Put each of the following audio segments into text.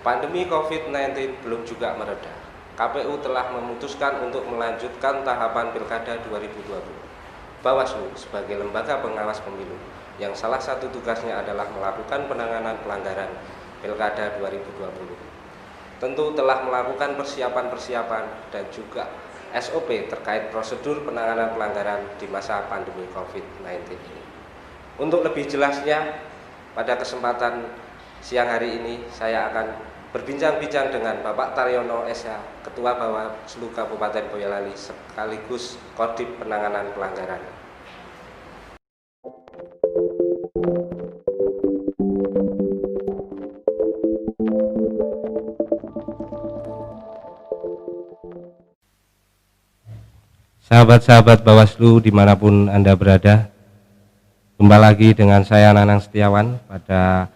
Pandemi COVID-19 belum juga mereda. KPU telah memutuskan untuk melanjutkan tahapan Pilkada 2020. Bawaslu sebagai lembaga pengawas pemilu yang salah satu tugasnya adalah melakukan penanganan pelanggaran Pilkada 2020. Tentu telah melakukan persiapan-persiapan dan juga SOP terkait prosedur penanganan pelanggaran di masa pandemi COVID-19 ini. Untuk lebih jelasnya, pada kesempatan siang hari ini saya akan berbincang-bincang dengan Bapak Taryono SH, Ketua Bawaslu Kabupaten Boyolali sekaligus Kodim Penanganan Pelanggaran. Sahabat-sahabat Bawaslu dimanapun Anda berada, jumpa lagi dengan saya Nanang Setiawan pada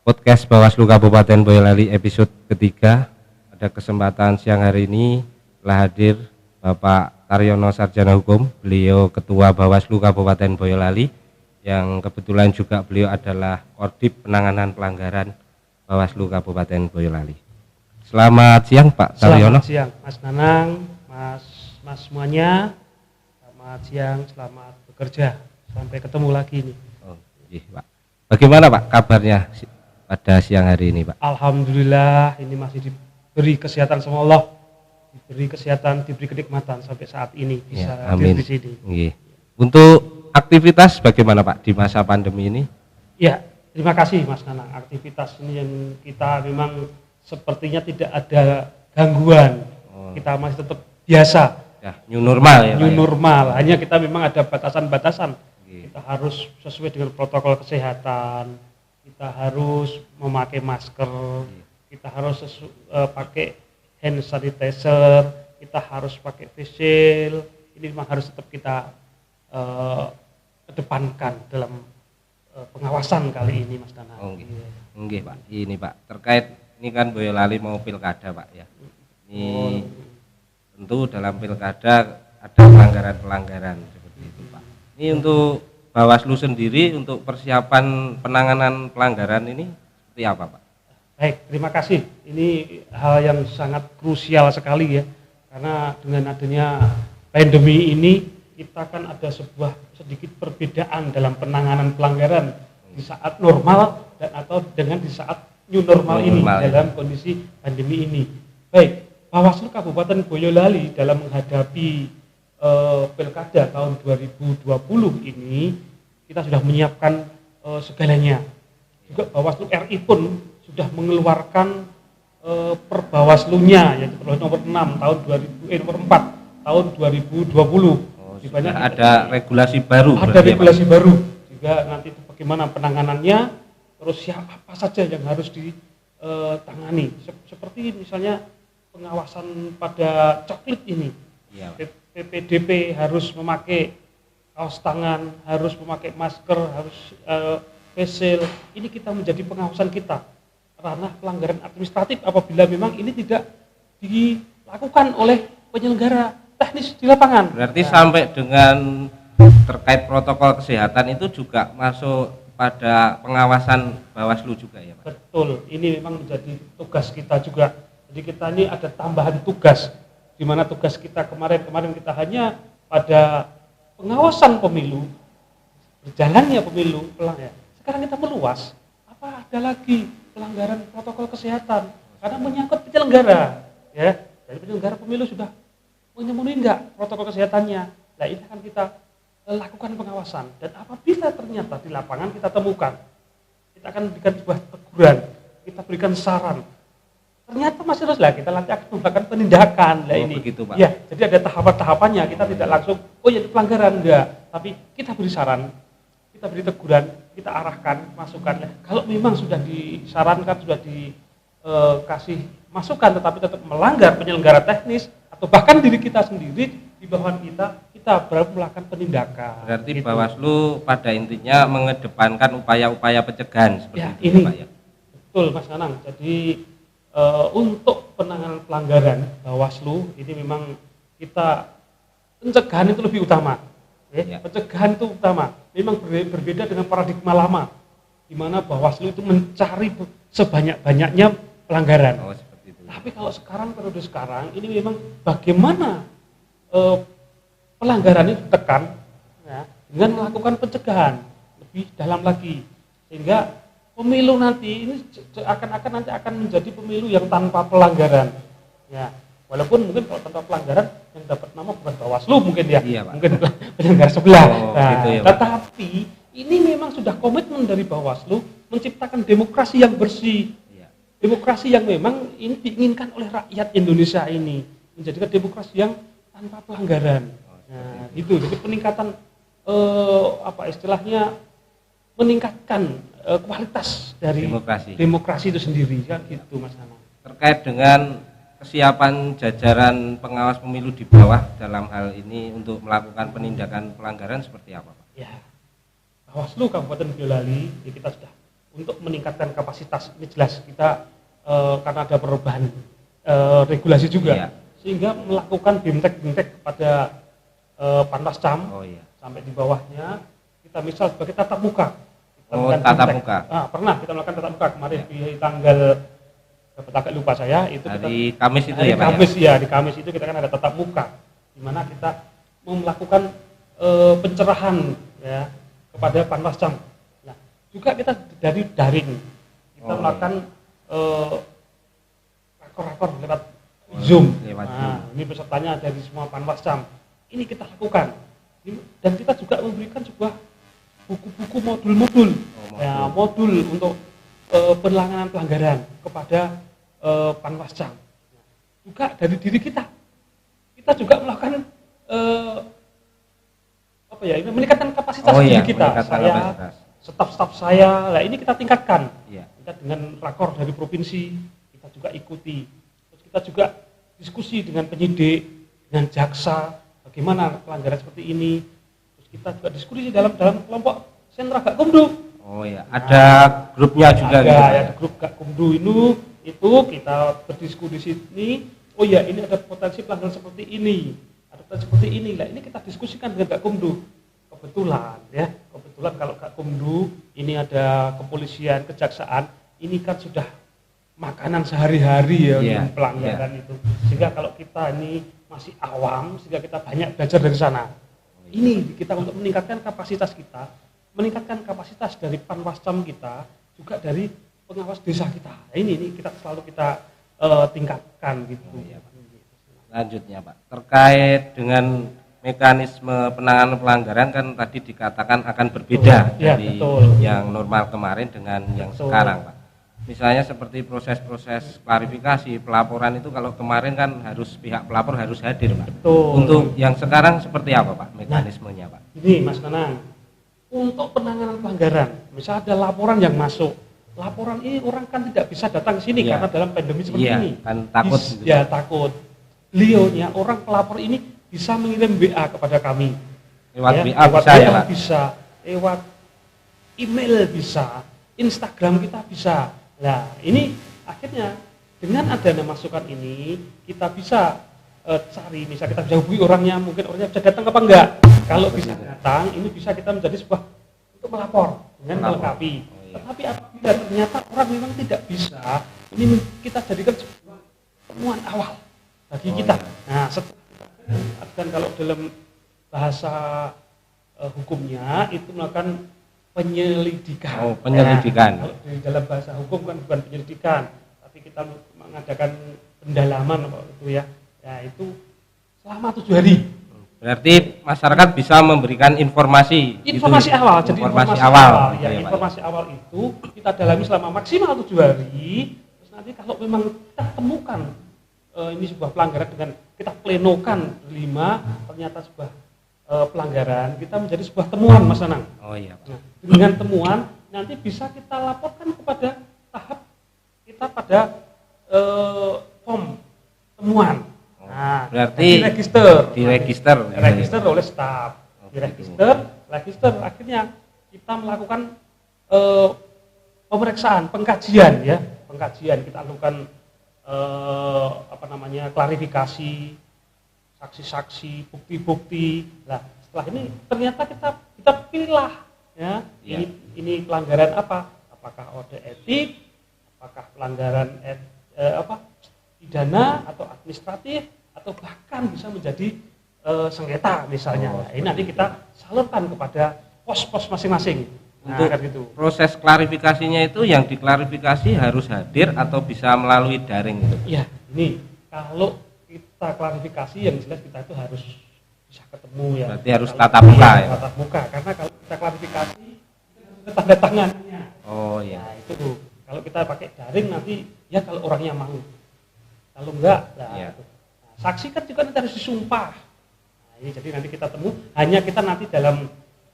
podcast Bawaslu Kabupaten Boyolali episode ketiga. Pada kesempatan siang hari ini telah hadir Bapak Taryono Sarjana Hukum, beliau Ketua Bawaslu Kabupaten Boyolali, yang kebetulan juga beliau adalah Kodim Penanganan Pelanggaran Bawaslu Kabupaten Boyolali. Selamat siang Pak Taryono. Selamat siang Mas Nanang, Mas semuanya. Selamat siang, selamat bekerja. Sampai ketemu lagi nih. Oh, iya, Pak. Bagaimana Pak kabarnya pada siang hari ini Pak? Alhamdulillah, ini masih diberi kesehatan sama Allah, diberi kesehatan, diberi kenikmatan sampai saat ini bisa Ya, hadir amin. di sini. Iya. Untuk aktivitas bagaimana Pak di masa pandemi ini? Ya, terima kasih Mas Nanang. Aktivitas ini yang kita memang sepertinya tidak ada gangguan. Kita masih tetap biasa. Ya, new normal ya Pak. New normal. Hanya kita memang ada batasan-batasan. Iya. Kita harus sesuai dengan protokol kesehatan. Kita harus memakai masker. Kita harus pakai hand sanitizer. Kita harus pakai face shield. Ini memang harus tetap kita kedepankan dalam pengawasan kali ini Mas Dana. Oh, nggih Pak. Ini Pak, terkait ini kan Boyolali mau pilkada Pak ya. Ini tentu dalam pilkada ada pelanggaran-pelanggaran seperti itu Pak. Ini untuk Bawaslu sendiri untuk persiapan penanganan pelanggaran ini seperti apa Pak? Baik, terima kasih. Ini hal yang sangat krusial sekali ya. Karena dengan adanya pandemi ini kita kan ada sebuah sedikit perbedaan dalam penanganan pelanggaran di saat normal dan atau dengan di saat new normal ini dalam kondisi pandemi ini. Baik, Bawaslu Kabupaten Boyolali dalam menghadapi Pilkada tahun 2020 ini kita sudah menyiapkan segalanya. Juga Bawaslu RI pun sudah mengeluarkan perbawaslunya yaitu nomor 6 tahun 4 tahun 2020. Ada regulasi baru. Ada regulasi baru. Juga nanti itu bagaimana penanganannya, terus siapa apa saja yang harus ditangani. Seperti misalnya pengawasan pada coklit ini. Ya, PPDP harus memakai kaos tangan, harus memakai masker, harus face shield. Ini kita menjadi pengawasan kita. Ranah pelanggaran administratif apabila memang ini tidak dilakukan oleh penyelenggara teknis di lapangan. Berarti sampai dengan terkait protokol kesehatan itu juga masuk pada pengawasan Bawaslu juga ya Pak? Betul, ini memang menjadi tugas kita juga. Jadi kita ini ada tambahan tugas, di mana tugas kita kemarin kita hanya pada pengawasan pemilu, berjalannya pemilu, sekarang kita meluas, apa ada lagi pelanggaran protokol kesehatan, karena menyangkut penyelenggara, ya, dari penyelenggara pemilu sudah memenuhi enggak protokol kesehatannya. Nah ini akan kita lakukan pengawasan, dan apabila ternyata di lapangan kita temukan, kita akan berikan sebuah teguran, kita berikan saran. Ternyata masih terus lah kita nanti akan melakukan penindakan lah ini. Begitu, Pak. Ya, jadi ada tahapan-tahapannya. Kita tidak langsung, oh ya itu pelanggaran enggak, tapi kita beri saran, kita beri teguran, kita arahkan, masukkan. Kalau memang sudah disarankan, sudah dikasih masukan, tetapi tetap melanggar penyelenggara teknis atau bahkan diri kita sendiri di bawah kita baru melakukan penindakan. Berarti gitu. Bawaslu pada intinya mengedepankan upaya-upaya pencegahan seperti ya, itu ini, Pak ya. Betul Mas Nanang. Jadi untuk penanganan pelanggaran Bawaslu ini memang kita pencegahan itu lebih utama. Ya. Pencegahan itu utama. Memang berbeda dengan paradigma lama, di mana Bawaslu itu mencari sebanyak-banyaknya pelanggaran. Oh, seperti itu. Tapi kalau sekarang, periode sekarang ini memang bagaimana pelanggaran ini ditekan ya, dengan melakukan pencegahan lebih dalam lagi, sehingga pemilu nanti ini nanti akan menjadi pemilu yang tanpa pelanggaran ya. Walaupun mungkin kalau tanpa pelanggaran yang dapat nama bukan Bawaslu mungkin ya, iya, Pak. mungkin penyelenggara sebelah. Gitu ya, Pak. Tetapi ini memang sudah komitmen dari Bawaslu menciptakan demokrasi yang bersih, Iya. demokrasi yang memang ini diinginkan oleh rakyat Indonesia ini, menjadikan demokrasi yang tanpa pelanggaran. Nah, itu jadi peningkatan apa istilahnya, meningkatkan kualitas dari demokrasi itu sendiri kan gitu Mas Nana. Terkait dengan kesiapan jajaran pengawas pemilu di bawah dalam hal ini untuk melakukan penindakan pelanggaran seperti apa, Pak? Ya, Bawaslu Kabupaten Boyolali ya, kita sudah untuk meningkatkan kapasitas, ini jelas kita karena ada perubahan regulasi juga, iya. Sehingga melakukan bimtek kepada Panwascam sampai di bawahnya. Kita misal sebagai tatap muka. Tatap muka. Pernah kita melakukan tatap muka kemarin di tanggal agak lupa saya itu hari Kamis itu hari ya Pak? Kamis ya, di Kamis itu kita kan ada tatap muka di mana kita melakukan pencerahan ya kepada Panwascam. Nah, juga kita dari daring kita melakukan rakor-rakor lewat Zoom. Ini pesertanya dari semua Panwascam. Ini kita lakukan. Dan kita juga memberikan sebuah buku-buku modul-modul, modul untuk penanganan pelanggaran kepada Panwascam. Juga dari diri kita juga melakukan meningkatkan kapasitas diri kita. Staf-staf saya, ini kita tingkatkan. Kita dengan rakor dari provinsi kita juga ikuti. Terus kita juga diskusi dengan penyidik, dengan jaksa, bagaimana pelanggaran seperti ini. Terus kita juga diskusi dalam kelompok sentra Gakumdu. Ada grupnya juga ada, gitu. Ada grup Gakumdu itu kita berdiskusi di sini. Ini ada potensi pelanggaran seperti ini, ada potensi seperti ini. Ini kita diskusikan dengan Gakumdu. Kebetulan kalau Gakumdu ini ada kepolisian, kejaksaan, ini kan sudah makanan sehari-hari untuk pelanggaran itu. Sehingga kalau kita ini masih awam, sehingga kita banyak belajar dari sana. Ini kita untuk meningkatkan kapasitas kita, meningkatkan kapasitas dari Panwascam kita, juga dari pengawas desa kita. Ini kita selalu tingkatkan gitu. Lanjutnya Pak, terkait dengan mekanisme penanganan pelanggaran kan tadi dikatakan akan berbeda dari yang normal kemarin dengan yang sekarang Pak. Misalnya seperti proses-proses klarifikasi, pelaporan itu kalau kemarin kan harus pihak pelapor harus hadir Pak. Untuk yang sekarang seperti apa Pak mekanismenya Pak? Ini Mas Nanang, untuk penanganan pelanggaran, misalnya ada laporan yang masuk, laporan ini orang kan tidak bisa datang ke sini karena dalam pandemi seperti ini. Kan takut. Takut. Beliaunya orang pelapor ini bisa mengirim WA kepada kami. Lewat WA bisa ya Pak? Bisa, lewat email bisa, Instagram kita bisa. Nah, ini akhirnya dengan adanya masukan ini kita bisa cari, misalnya kita bisa hubungi orangnya, mungkin orangnya bisa datang apa enggak. Kalau bisa datang, ini bisa kita menjadi sebuah untuk melapor dengan melengkapi. Tetapi apabila ternyata orang memang tidak bisa, ini kita jadikan sebuah temuan awal bagi kita. Nah, dan kalau dalam bahasa hukumnya itu melakukan penyelidikan. Penyelidikan. Kalau di dalam bahasa hukum kan bukan penyelidikan, tapi kita mengadakan pendalaman itu ya. Ya itu selama 7 hari. Berarti masyarakat bisa memberikan informasi awal. Jadi informasi awal. Informasi ya, awal itu kita dalami selama maksimal 7 hari. Terus nanti kalau memang kita temukan ini sebuah pelanggaran dengan kita plenokan 5, ternyata sebuah pelanggaran, kita menjadi sebuah temuan Mas Nanang. Nah, dengan temuan nanti bisa kita laporkan kepada tahap kita pada form temuan. Nah, berarti diregister oleh staf. Register akhirnya kita melakukan pemeriksaan, pengkajian kita lakukan klarifikasi, saksi-saksi, bukti-bukti. Nah, setelah ini ternyata kita pilihlah ya. Ini pelanggaran apa? Apakah kode etik? Apakah pelanggaran pidana atau administratif atau bahkan bisa menjadi sengketa misalnya. Ini nanti kita salurkan kepada pos-pos masing-masing. Untuk kan gitu. proses klarifikasinya itu yang diklarifikasi harus hadir atau bisa melalui daring gitu. Iya, ini kalau kita klarifikasi yang jelas kita itu harus bisa ketemu ya. Berarti harus tatap muka ya. Tatap muka, karena kalau kita klarifikasi kita harus tanda tangannya. Oh iya. Nah, itu kalau kita pakai daring nanti ya kalau orangnya mau. Kalau enggak, Iya. itu. Nah, saksi kan juga nanti harus disumpah. Nah, ini jadi nanti kita temu, hanya kita nanti dalam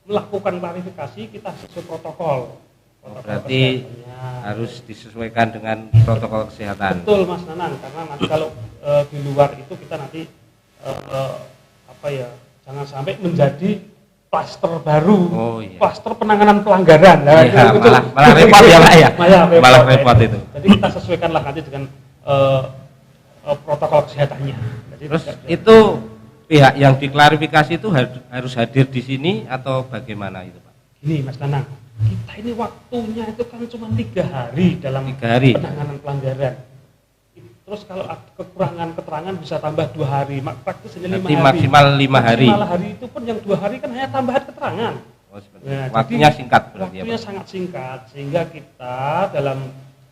melakukan klarifikasi kita sesuai protokol. Berarti harus disesuaikan dengan protokol kesehatan. Betul Mas Nanang, karena nanti kalau di luar itu kita nanti jangan sampai menjadi klaster baru, klaster penanganan pelanggaran. Nah, ya, malah repot ya Pak ya. Malah repot itu. Jadi kita sesuaikanlah nanti dengan protokol kesehatannya. Jadi terus itu pihak yang diklarifikasi itu harus hadir di sini atau bagaimana itu Pak? Gini Mas Nanang, kita ini waktunya itu kan cuma 3 hari dalam 3 hari penanganan pelanggaran. Terus kalau kekurangan keterangan bisa tambah 2 hari, praktis hanya 5 hari. Maksimal 5 hari. Maksimal hari itu pun yang 2 hari kan hanya tambahan keterangan. Nah, waktunya singkat berarti. Waktunya sangat singkat sehingga kita dalam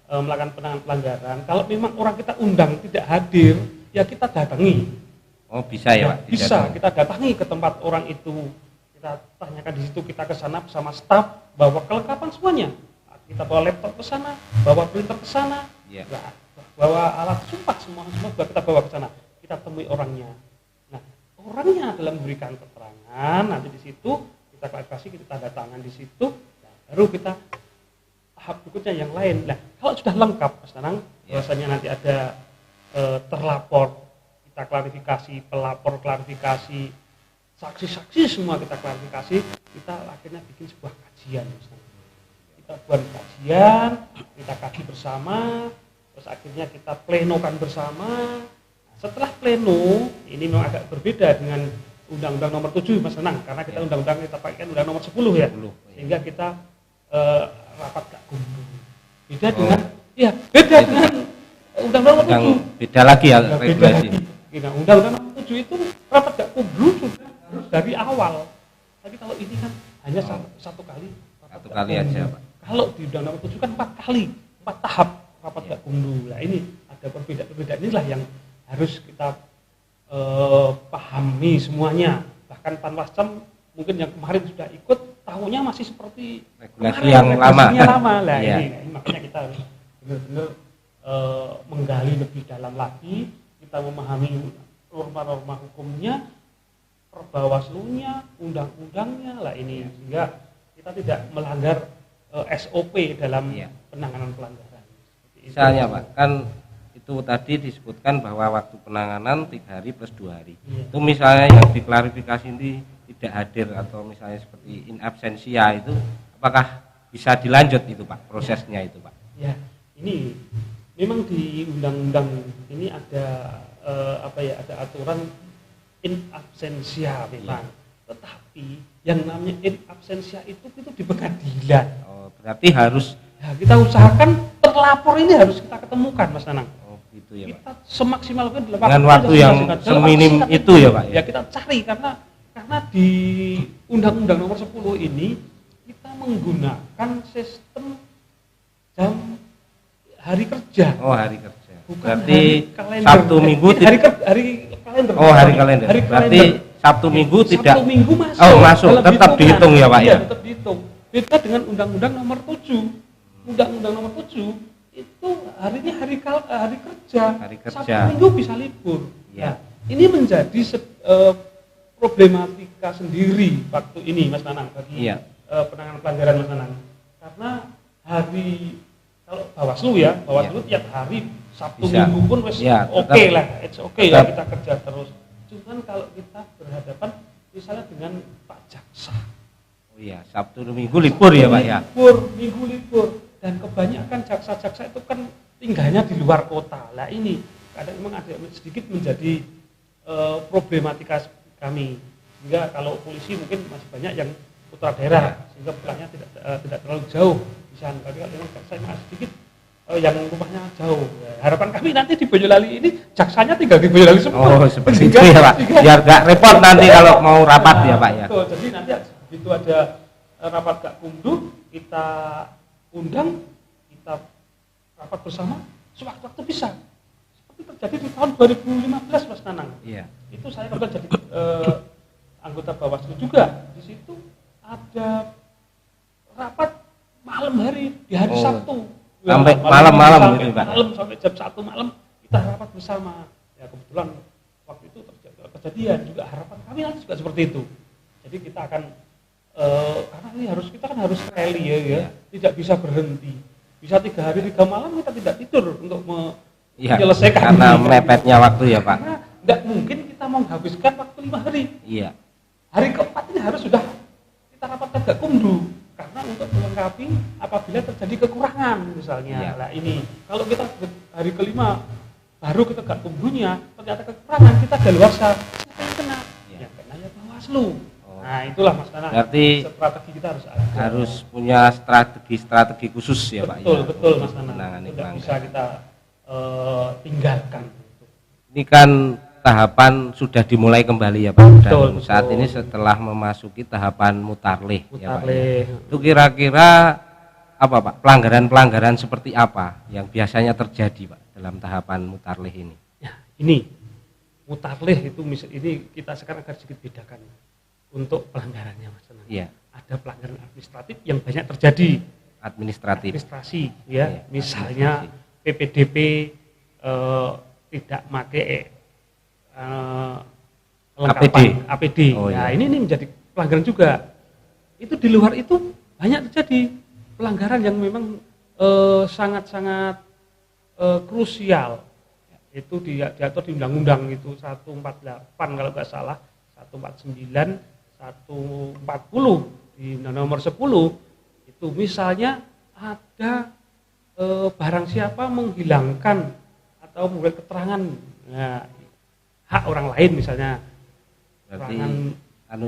melakukan penanganan pelanggaran, kalau memang orang kita undang tidak hadir, ya kita datangi. Oh bisa ya Pak? Bisa, kita datangi ke tempat orang itu, kita tanyakan di situ, kita ke sana bersama staf, bawa kelengkapan semuanya. Kita bawa laptop ke sana, bawa printer ke sana, bawa alat sumpah semua kita bawa ke sana. Kita temui orangnya. Nah, orangnya dalam memberikan keterangan, nanti di situ kita klarifikasi, kita tanda tangan di situ, baru kita tahap berikutnya yang lain. Nah, kalau sudah lengkap, Mas Nanang, biasanya nanti ada terlapor. Kita klarifikasi, pelapor klarifikasi, saksi-saksi semua kita klarifikasi, kita akhirnya bikin sebuah kajian. Kita buat kajian, kita kaji bersama, terus akhirnya kita plenokan bersama. Nah, setelah pleno, ini memang agak berbeda dengan Undang-Undang Nomor 7 Mas Nanang, karena kita undang-undang kita pakai kan Undang Nomor 10 ya, sehingga kita rapat gak gumbu. Beda dengan, beda dengan Undang-Undang Nomor 7. Beda lagi ya regulasi. Nah, Undang-Undang Nomor 7 itu rapat gak kublu sudah harus dari awal. Tapi kalau ini kan hanya satu kali. Satu kali aja Pak. Kalau di Undang-Undang Nomor 7 kan 4 kali, 4 tahap rapat gak kublu. Nah ini ada perbedaan inilah yang harus kita pahami semuanya. Bahkan Panwascam mungkin yang kemarin sudah ikut tahunya masih seperti regulasi yang lama. Lah ini makanya kita harus benar-benar menggali lebih dalam lagi. Kita memahami norma-norma hukumnya, perbawaslunya, undang-undangnya lah ini sehingga kita tidak melanggar SOP dalam penanganan pelanggaran. Misalnya Pak, kan itu tadi disebutkan bahwa waktu penanganan 3 hari plus 2 hari. Itu misalnya yang diklarifikasi ini tidak hadir atau misalnya seperti in absentia itu, apakah bisa dilanjut itu Pak prosesnya itu Pak? Ya, ini memang di undang-undang ini ada ada aturan in absentia memang. Tetapi yang namanya in absentia itu di pengadilan. Oh, berarti harus kita usahakan terlapor ini harus kita ketemukan Mas Nanang. Oh, gitu ya Pak. Kita semaksimal mungkin dengan waktu yang seminim itu ya Pak. Ya kita cari karena di Undang-Undang Nomor 10 ini kita menggunakan sistem jam hari kerja. Oh, hari kerja. Bukan berarti hari Sabtu Minggu hari kalender. Oh, hari kalender. Berarti Sabtu Minggu tidak. Sabtu Minggu masuk. Oh, masuk. Tetap dihitung ya, Pak ya. Tetap dihitung. Beda dengan Undang-Undang Nomor 7. Undang-Undang Nomor 7 itu harinya hari kerja. Hari kerja. Sabtu Minggu bisa libur. Ya. Nah, ini menjadi problematika sendiri waktu ini Mas Nanang bagi penanganan pelanggaran Mas Nanang. Karena kalau Bawaslu tiap hari Sabtu bisa. Minggu pun wes oke lah, it's okay ya kita kerja terus. Cuman kalau kita berhadapan misalnya dengan Pak Jaksa. Oh iya, Sabtu Minggu libur ya Pak ya. Minggu libur dan kebanyakan jaksa-jaksa itu kan tinggalnya di luar kota. Lah ini kadang memang ada sedikit menjadi problematika kami. Sehingga kalau polisi mungkin masih banyak yang putra daerah sehingga pulangnya tidak terlalu jauh di sana. Tapi kalau memang jaksa memang sedikit yang rumahnya jauh. Ya, harapan kami nanti di Boyolali ini jaksanya tinggal di Boyolali semua. Oh, seperti itu ya Pak. Biar nggak repot nanti kalau mau rapat ya Pak ya. Betul. Jadi nanti begitu ada rapat Gakumdu, kita undang, kita rapat bersama, sewaktu-waktu bisa. Seperti terjadi di tahun 2015 Mas Nanang. Iya. Itu saya kebetulan jadi anggota Bawaslu juga. Di situ ada rapat malam hari di hari Sabtu. Sampai malam-malam gitu Pak. Malam sampai jam 1 malam kita rapat bersama. Ya kebetulan waktu itu kejadian juga, harapan kami nanti juga seperti itu. Jadi kita akan karena ini kita kan harus rally ya, tidak bisa berhenti. Bisa 3 hari 3 malam kita tidak tidur untuk menyelesaikan karena mepetnya waktu ya Pak. Karena tidak mungkin kita menghabiskan waktu 5 hari. Iya. Hari keempat ini harus sudah kita rapatkan Gakumdu karena untuk melengkapi apabila terjadi kekurangan misalnya. Iya. Nah ini kalau kita hari kelima baru kita Gakumdunya ternyata kekurangan, kita daluarsa, siapa yang kena? Iya. Ya kena ya Bawaslu. Nah itulah Mas Nana. Berarti strategi kita harus ada. Harus punya strategi khusus ya Pak. Betul, ya, betul Mas Nana. Tidak pelanggaran. bisa kita tinggalkan. Ini kan tahapan sudah dimulai kembali ya Pak. Dan saat ini setelah memasuki tahapan mutarlih ya Pak. Ya. Itu kira-kira apa Pak? Pelanggaran-pelanggaran seperti apa yang biasanya terjadi Pak dalam tahapan mutarlih ini? Ya, ini mutarlih itu ini kita sekarang harus sedikit bedakan untuk pelanggarannya Mas Nana. Iya. Ada pelanggaran administratif yang banyak terjadi. Administrasi ya, iya, misalnya PPDP tidak pakai APD. Oh, nah, iya. ini menjadi pelanggaran juga. Itu di luar itu banyak terjadi pelanggaran yang memang sangat-sangat krusial. Itu diatur di undang-undang itu 148 kalau nggak salah, 149, 140 di nomor 10 itu misalnya ada barang siapa menghilangkan atau memberi keterangan hak orang lain misalnya. Berarti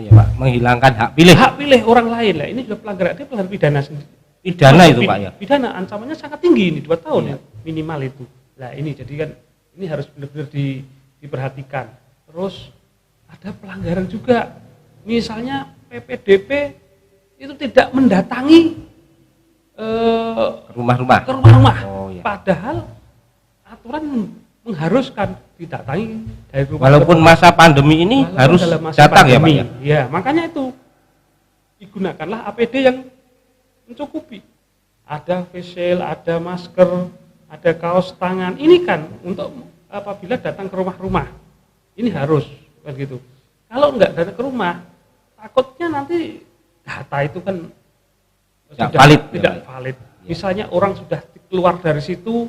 ya Pak, menghilangkan hak pilih orang lain. Lah ini juga pelanggaran, dia pelanggaran pidana sendiri. Pidana itu Pak ya. Pidana ancamannya sangat tinggi ini 2 tahun iya. ya, minimal itu. Lah ini jadi kan ini harus benar-benar diperhatikan. Terus ada pelanggaran juga. Misalnya PPDP itu tidak mendatangi ke rumah-rumah. Oh, iya. Padahal aturan mengharuskan didatangi dari rumah. Walaupun masa pandemi ini harus datang ya Pak ya. Ya, makanya itu digunakanlah APD yang mencukupi. Ada face shield, ada masker, ada kaos tangan. Ini kan untuk apabila datang ke rumah-rumah. Ini harus kan gitu. Kalau enggak datang ke rumah, takutnya nanti data itu kan tidak valid. Misalnya orang sudah keluar dari situ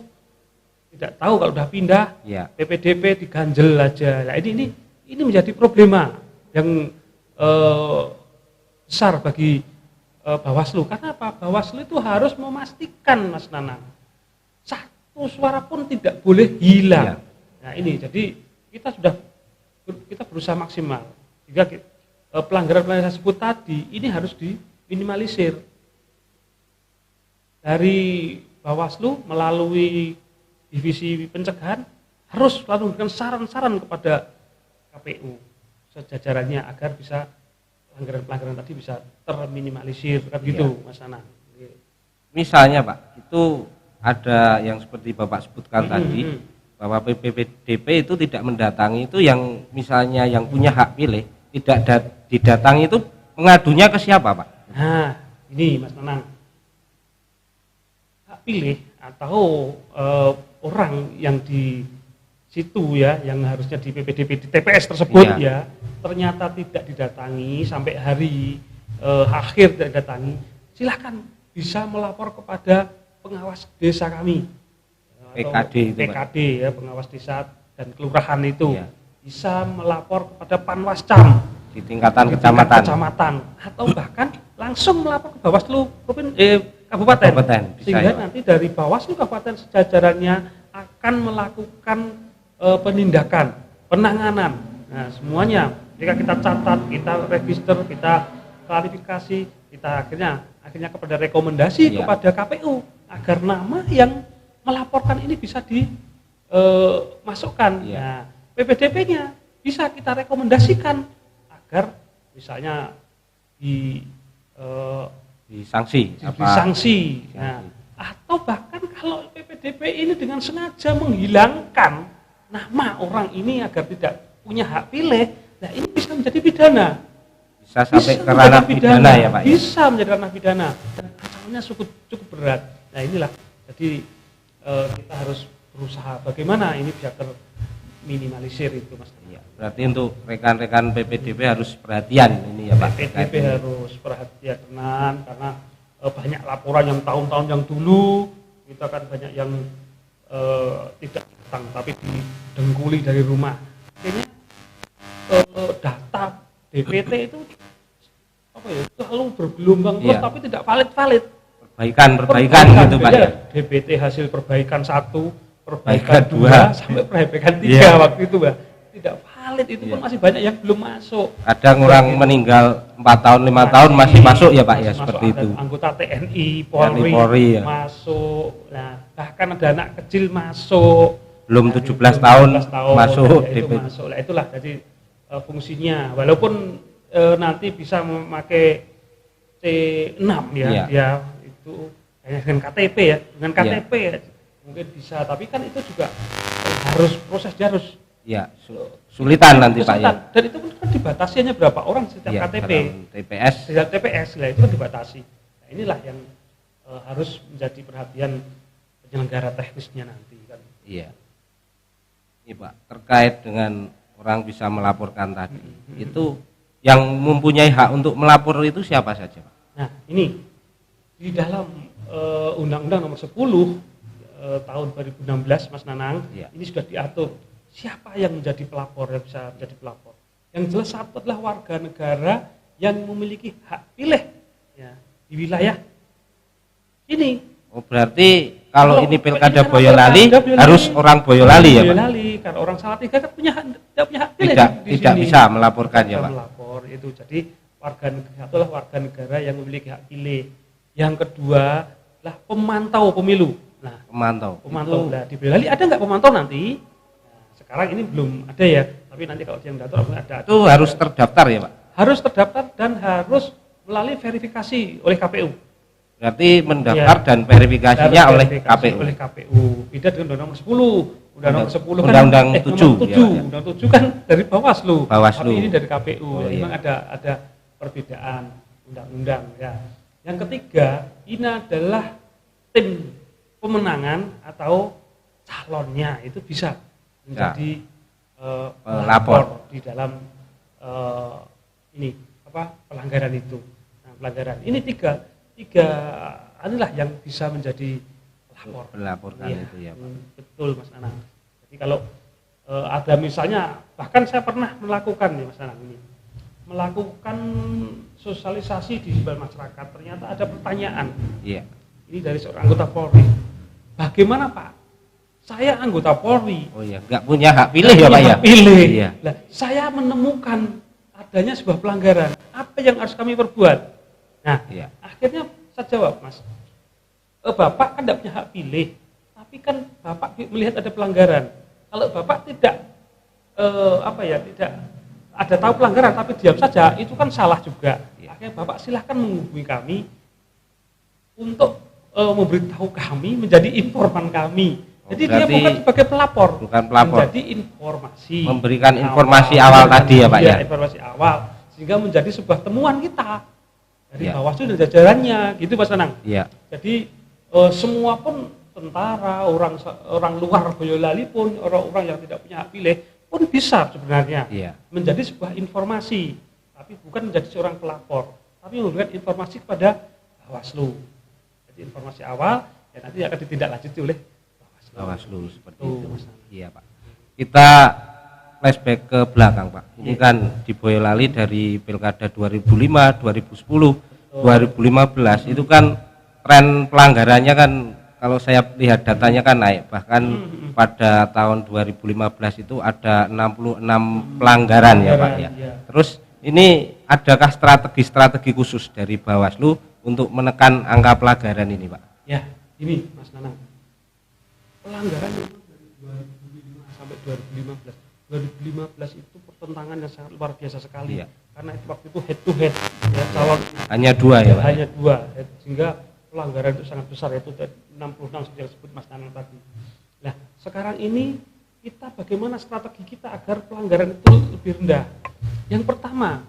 tidak tahu kalau sudah pindah, ya. PPDP diganjel aja. Nah, ini menjadi problema yang besar bagi Bawaslu. Karena apa? Bawaslu itu harus memastikan Mas Nanang, satu suara pun tidak boleh hilang. Ya. Nah ini jadi kita berusaha maksimal sehingga pelanggaran-pelanggaran tersebut tadi ini harus diminimalisir. Dari Bawaslu melalui divisi pencegahan harus selalu memberikan saran-saran kepada KPU sejajarannya agar bisa pelanggaran-pelanggaran tadi bisa terminimalisir kan gitu ya. Mas Ana. Misalnya Pak, itu ada yang seperti Bapak sebutkan tadi bahwa PPDP itu tidak mendatangi itu yang misalnya yang punya hak pilih tidak didatangi itu mengadunya ke siapa Pak? Nah ini Mas Nanang, hak pilih atau orang yang di situ ya yang harusnya di PPDP di TPS tersebut ya ternyata tidak didatangi sampai hari akhir tidak didatangi, silakan bisa melapor kepada pengawas desa kami. PKD ya, pengawas desa dan kelurahan itu bisa melapor kepada Panwascam di tingkatan kecamatan atau bahkan langsung melapor ke Bawaslu kabupaten sehingga nanti dari Bawaslu kabupaten sejajarannya akan melakukan penindakan, penanganan. Nah, semuanya jika kita catat, kita register, kita klarifikasi, kita akhirnya kepada rekomendasi kepada KPU agar nama yang melaporkan ini bisa dimasukkan. Nah, PPDP-nya bisa kita rekomendasikan agar misalnya disanksi. Nah, atau bahkan kalau PPDP ini dengan sengaja menghilangkan nama orang ini agar tidak punya hak pilih, nah ini bisa menjadi pidana. Bisa sampai ke ranah pidana ya Pak? Bisa menjadi ranah pidana dan ancamannya cukup berat. Nah inilah, jadi kita harus berusaha bagaimana ini bisa terminimalisir itu Mas. Ya, berarti untuk rekan-rekan PPDP harus perhatian ini ya Pak? PPDP harus perhatian karena banyak laporan yang tahun-tahun yang dulu kita kan banyak yang tidak datang tapi didengkuli dari rumah. Akhirnya data DPT itu selalu bergelombang terus tapi tidak valid. Perbaikan gitu Pak ya. DPT hasil perbaikan 1, perbaikan 2 sampai perbaikan 3 waktu itu Mbak. Tidak valid, itu pun masih banyak yang belum masuk. Kadang orang meninggal 4 tahun 5 tahun masih masuk ya Pak ya, seperti itu. Anggota TNI, Polri ya. Masuk. Nah, bahkan ada anak kecil masuk. Belum 17 tahun masuk DPT. Masuk. Nah, itulah jadi fungsinya. Walaupun nanti bisa memakai C6 ya itu dengan KTP ya, dengan KTP ya, mungkin bisa, tapi kan itu juga harus prosesnya harus sulitan nanti Pak ya. Dan itu kan dibatasi hanya berapa orang setiap KTP. Setiap TPS lah itu kan dibatasi. Nah, inilah yang harus menjadi perhatian penyelenggara teknisnya nanti kan. Iya. Ini Pak, terkait dengan orang bisa melaporkan tadi, itu yang mempunyai hak untuk melapor itu siapa saja Pak? Nah ini di dalam Undang-Undang Nomor 10 tahun 2016 Mas Nanang, ini sudah diatur siapa yang menjadi pelapor, yang bisa menjadi pelapor. Yang jelas satu adalah warga negara yang memiliki hak pilih ya, di wilayah ini. Oh berarti kalau ini pilkada Boyolali harus orang Boyolali ya Pak? Boyolali, karena orang Salatiga kan tidak punya hak pilih tidak bisa melaporkan ya Pak? Melapor itu, jadi warga negara itulah warga negara yang memiliki hak pilih. Yang kedua adalah pemantau pemilu. Nah, pemantau. Nah, di Boyolali ada nggak pemantau nanti? Nah, sekarang ini belum ada ya, tapi nanti kalau yang datar ada. Itu harus terdaftar ya Pak? Harus terdaftar dan harus melalui verifikasi oleh KPU. Berarti mendaftar dan verifikasinya oleh KPU. Beda dengan Undang-Undang Nomor 10. Undang-Undang 10 kan Undang-Undang 7. Undang-Undang 7 kan dari Bawaslu. Bawaslu. Tapi ini dari KPU. Memang ada perbedaan undang-undang ya. Yang ketiga, ini adalah tim pemenangan atau calonnya itu bisa menjadi pelapor di dalam pelanggaran itu. Nah, pelanggaran ini tiga inilah yang bisa menjadi pelaporkan itu ya Pak. Betul Mas Anang. Jadi kalau ada misalnya, bahkan saya pernah melakukan nih Mas Anang ini, melakukan sosialisasi di masyarakat, ternyata ada pertanyaan. Iya. Ini dari seorang anggota Polri. Bagaimana Pak? Saya anggota Polri. Oh iya, nggak punya hak pilih ya Pak ya? Pilih. Iya. Nah, saya menemukan adanya sebuah pelanggaran. Apa yang harus kami perbuat? Nah, akhirnya saya jawab, Mas. Bapak kan tidak punya hak pilih, tapi kan Bapak melihat ada pelanggaran. Kalau Bapak tidak tidak ada tahu pelanggaran tapi diam saja, itu kan salah juga. Akhirnya Bapak silahkan menghubungi kami untuk memberitahu kami, menjadi informan kami. Jadi dia bukan sebagai pelapor, menjadi informasi, memberikan informasi awal tadi ya Pak ya. Informasi awal sehingga menjadi sebuah temuan kita dari Bawaslu dan jajarannya, gitu Mas Anang. Iya. Jadi semua pun tentara, orang luar Boyolali pun, orang-orang yang tidak punya hak pilih pun bisa sebenarnya menjadi sebuah informasi, tapi bukan menjadi seorang pelapor, tapi memberikan informasi kepada Bawaslu. Jadi informasi awal ya nanti akan ditindaklanjuti oleh Bawaslu seperti itu. Iya Pak. Kita flashback ke belakang Pak. Ini kan di Boyolali dari pilkada 2005, 2010, 2015 itu kan tren pelanggarannya kan kalau saya lihat datanya kan naik, bahkan pada tahun 2015 itu ada 66 pelanggaran ya Pak ya. Terus ini adakah strategi khusus dari Bawaslu untuk menekan angka pelanggaran ini Pak? Ya, ini Mas Nanang. pelanggaran itu dari 2005 sampai 2015. 2015 itu pertentangan yang sangat luar biasa sekali. Karena itu waktu itu head to head ya, calon hanya dua ya Pak? Hanya dua, sehingga pelanggaran itu sangat besar, yaitu 66 seperti yang disebut Mas Nanang tadi. Nah, sekarang ini kita bagaimana strategi kita agar pelanggaran itu lebih rendah? Yang pertama,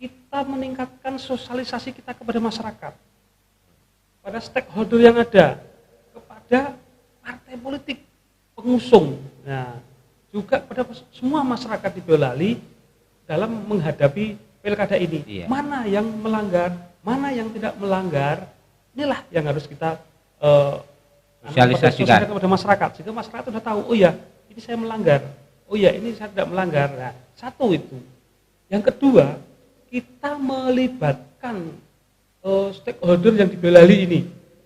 kita meningkatkan sosialisasi kita kepada masyarakat, pada stakeholder yang ada, kepada partai politik pengusung, nah, juga pada semua masyarakat di Boyolali dalam menghadapi pilkada ini. Mana yang melanggar, mana yang tidak melanggar, inilah yang harus kita sosialisasikan kepada masyarakat, sehingga masyarakat sudah tahu, oh ya ini saya melanggar, oh ya ini saya tidak melanggar. Nah, satu itu. Yang kedua, kita melibatkan stakeholder yang di Boyolali ini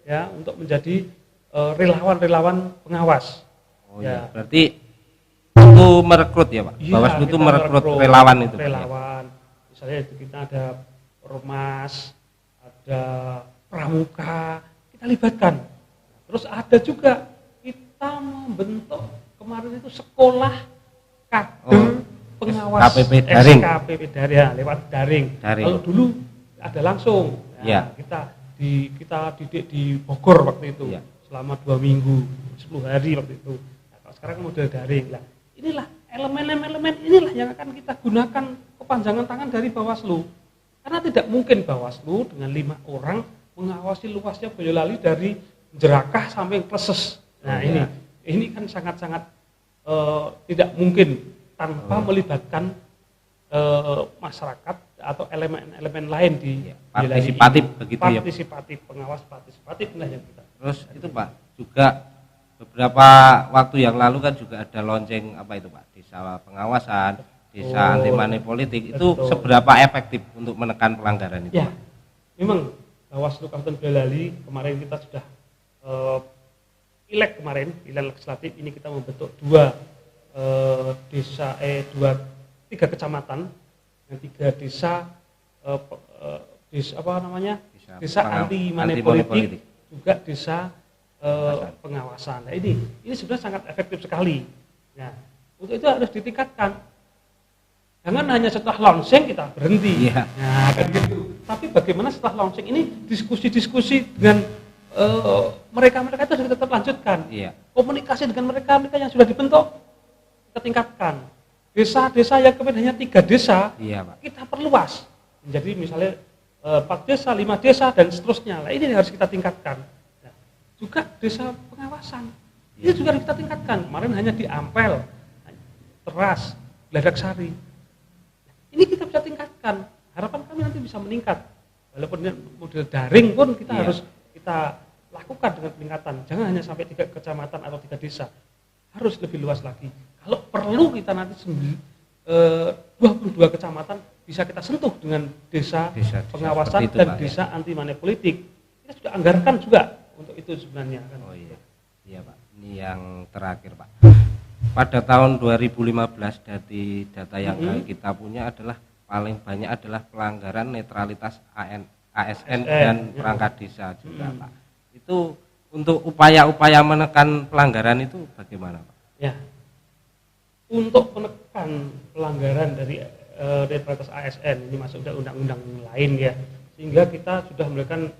ya untuk menjadi relawan-relawan pengawas. Oh ya, berarti itu merekrut ya Pak? Bawaslu itu merekrut relawan itu? Relawan, misalnya itu kita ada ormas, ada pramuka, kita libatkan. Terus ada juga kita membentuk kemarin itu sekolah kader pengawas SKPP daring. SKPP daring ya, lewat daring. Kalau dulu ada langsung, ya, kita didik di Bogor waktu itu selama 2 minggu, 10 hari waktu itu. Nah, kalau sekarang model daring lah. Inilah elemen-elemen inilah yang akan kita gunakan kepanjangan tangan dari Bawaslu. Karena tidak mungkin Bawaslu dengan 5 orang mengawasi luasnya Boyolali dari Jerakah sampai Kleses. Nah, ini kan sangat-sangat tidak mungkin tanpa melibatkan masyarakat atau elemen-elemen lain di partisipatif begitu ya. Partisipatif, pengawas partisipatif lah yang kita. Terus itu Pak, juga beberapa waktu yang lalu kan juga ada lonceng apa itu Pak, desa pengawasan, desa anti money politik. Itu seberapa efektif untuk menekan pelanggaran itu? Ya, memang Bawaslu Kabupaten Boyolali kemarin kita sudah pileg kemarin, pileg legislatif ini kita membentuk 3 kecamatan dan 3 desa desa anti money politik, juga desa pengawasan. Nah, ini sebenarnya sangat efektif sekali. Nah, untuk itu harus ditingkatkan. Jangan hanya setelah launching kita berhenti. Nah, kan gitu. Tapi bagaimana setelah launching ini diskusi-diskusi dengan mereka-mereka itu harus tetap lanjutkan. Komunikasi dengan mereka yang sudah dibentuk kita tingkatkan. Desa-desa yang kemudian hanya 3 desa, kita perluas menjadi misalnya 4 desa, 5 desa dan seterusnya. Nah, ini harus kita tingkatkan. Nah, juga desa pengawasan ini juga harus kita tingkatkan. Kemarin hanya di Ampel, Teras, Gladaksari. Ini kita bisa tingkatkan. Harapan kami nanti bisa meningkat. Walaupun model daring pun kita harus kita lakukan dengan peningkatan. Jangan hanya sampai 3 kecamatan atau 3 desa. Harus lebih luas lagi. Kalau perlu kita nanti 22 kecamatan bisa kita sentuh dengan desa pengawasan dan Pak, desa anti money politik. Kita sudah anggarkan juga untuk itu sebenarnya kan. Oh iya. Iya Pak. Ini yang terakhir Pak. Pada tahun 2015 dari data yang kita punya adalah paling banyak adalah pelanggaran netralitas ASN dan perangkat desa juga Pak. Itu untuk upaya-upaya menekan pelanggaran itu bagaimana Pak? Ya, untuk menekan pelanggaran dari netralitas ASN ini masuk ke undang-undang lain ya, sehingga kita sudah melakukan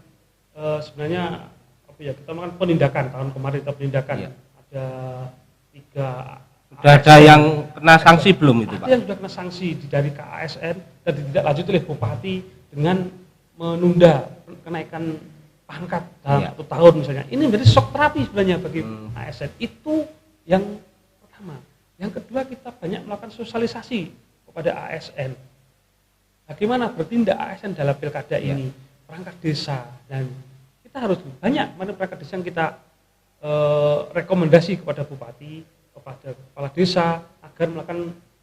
sebenarnya kita melakukan penindakan tahun kemarin kita penindakan ada 3. Sudah ada yang kena sanksi belum itu Pak? Ada yang sudah kena sanksi dari KASN dan ditindaklanjuti oleh Bupati dengan menunda kenaikan pangkat dalam 1 tahun misalnya. Ini menjadi shock terapi sebenarnya bagi ASN. Itu yang pertama. Yang kedua, kita banyak melakukan sosialisasi kepada ASN. Bagaimana bertindak ASN dalam pilkada ini, perangkat desa, dan kita harus banyak mana perangkat desa yang kita rekomendasi kepada Bupati, kepada kepala desa agar melakukan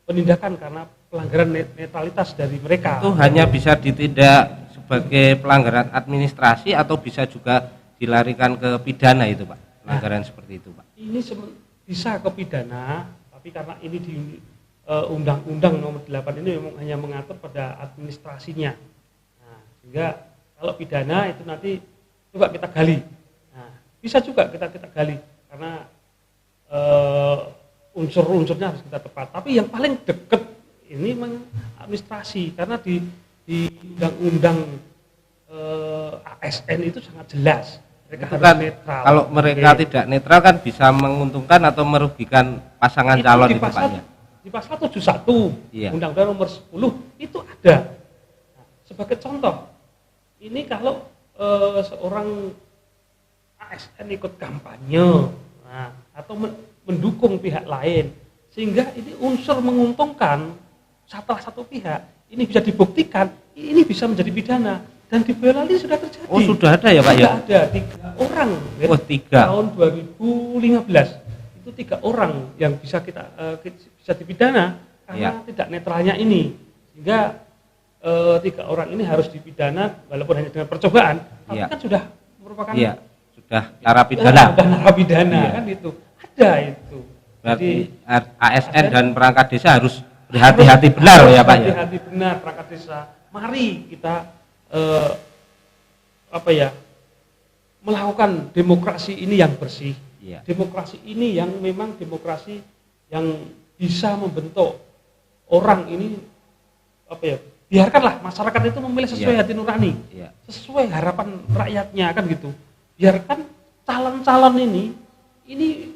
penindakan karena pelanggaran netralitas dari mereka. Itu hanya bisa ditindak sebagai pelanggaran administrasi atau bisa juga dilarikan ke pidana itu Pak? Pelanggaran seperti itu Pak? Ini bisa ke pidana, tapi karena ini di Undang-Undang Nomor 8 ini memang hanya mengatur pada administrasinya. Nah, sehingga kalau pidana itu nanti coba kita gali. Nah, bisa juga kita gali karena unsur-unsurnya harus kita tepat. Tapi yang paling dekat ini memang administrasi, karena di undang-undang ASN itu sangat jelas. Mereka itu harus kan netral. Kalau mereka tidak netral kan bisa menguntungkan atau merugikan pasangan itu calon di itu Pak ya. Di pasal 71 Iya. Undang-Undang nomor 10 itu ada. Nah, sebagai contoh, ini kalau seorang ASN ikut kampanye, nah, atau mendukung pihak lain, sehingga ini unsur menguntungkan salah satu pihak, ini bisa dibuktikan, ini bisa menjadi pidana. Dan di Boyolali sudah terjadi. Oh sudah ada ya Pak ya? Sudah ada 3 orang. Ya. Oh 3. Tahun 2015 itu 3 orang yang bisa bisa dipidana karena tidak netralnya ini. Sehingga 3 orang ini harus dipidana walaupun hanya dengan percobaan, tapi kan sudah merupakan sudah narapidana. Sudah narapidana kan itu. Ada itu. Berarti Jadi ASN dan perangkat desa harus berhati-hati benar ya Pak ya. Berhati-hati benar perangkat desa. Mari kita melakukan demokrasi ini yang bersih, demokrasi ini yang memang demokrasi yang bisa membentuk orang ini biarkanlah masyarakat itu memilih sesuai hati nurani, sesuai harapan rakyatnya kan gitu. Biarkan calon-calon ini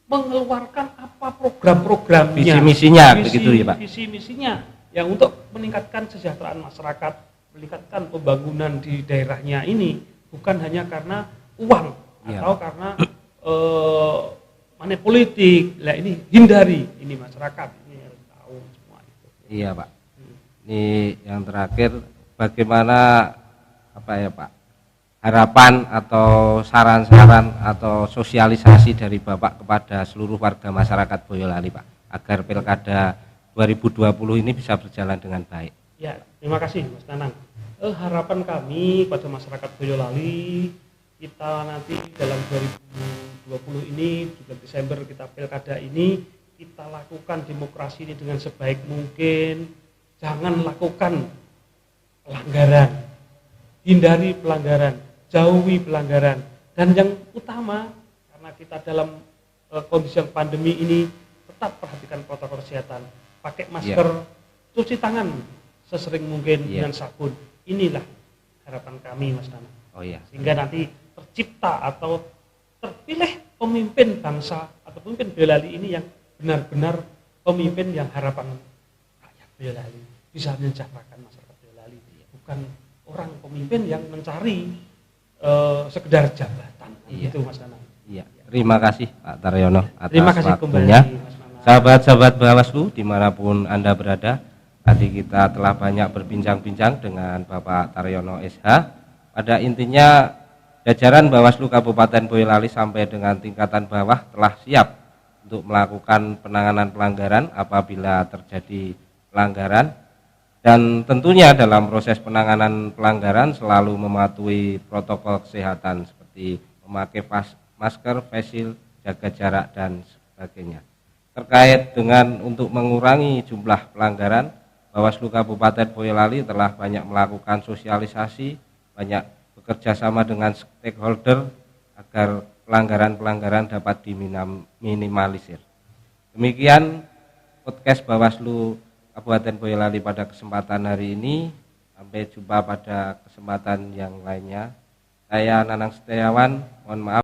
mengeluarkan apa program-programnya, visi-misinya begitu ya Pak. Visi-misinya yang untuk meningkatkan kesejahteraan masyarakat, meningkatkan pembangunan di daerahnya ini, bukan hanya karena uang atau karena money politik. Lah ini hindari, ini masyarakat ini harus tahu semua itu. Iya Pak. Ini yang terakhir, bagaimana Pak harapan atau saran-saran atau sosialisasi dari Bapak kepada seluruh warga masyarakat Boyolali Pak, agar Pilkada 2020 ini bisa berjalan dengan baik. Ya, terima kasih Mas Nanang. Harapan kami pada masyarakat Boyolali, kita nanti dalam 2020 ini, bulan Desember kita Pilkada ini, kita lakukan demokrasi ini dengan sebaik mungkin. Jangan lakukan pelanggaran, hindari pelanggaran, jauhi pelanggaran. Dan yang utama, karena kita dalam kondisi yang pandemi ini, tetap perhatikan protokol kesehatan, pakai masker, cuci tangan sesering mungkin dengan sabun. Inilah harapan kami Mas Nana. Sehingga nanti tercipta atau terpilih pemimpin bangsa atau pemimpin Boyolali ini yang benar-benar pemimpin yang harapan rakyat Boyolali, bisa mensejahterakan masyarakat Boyolali, bukan orang pemimpin yang mencari sekedar jabatan. Itu Mas Nana. Terima kasih Pak Taryono atas Terima kasih waktunya. Kembali, Mas Nana. Sahabat-sahabat Bawaslu dimanapun Anda berada, tadi kita telah banyak berbincang-bincang dengan Bapak Taryono SH. Pada intinya jajaran Bawaslu Kabupaten Boyolali sampai dengan tingkatan bawah telah siap untuk melakukan penanganan pelanggaran apabila terjadi pelanggaran, dan tentunya dalam proses penanganan pelanggaran selalu mematuhi protokol kesehatan seperti memakai masker, face shield, jaga jarak dan sebagainya. Terkait dengan untuk mengurangi jumlah pelanggaran, Bawaslu Kabupaten Boyolali telah banyak melakukan sosialisasi, banyak bekerja sama dengan stakeholder agar pelanggaran-pelanggaran dapat diminimalisir. Demikian podcast Bawaslu Kabupaten Boyolali pada kesempatan hari ini. Sampai jumpa pada kesempatan yang lainnya. Saya Nanang Setiawan, mohon maaf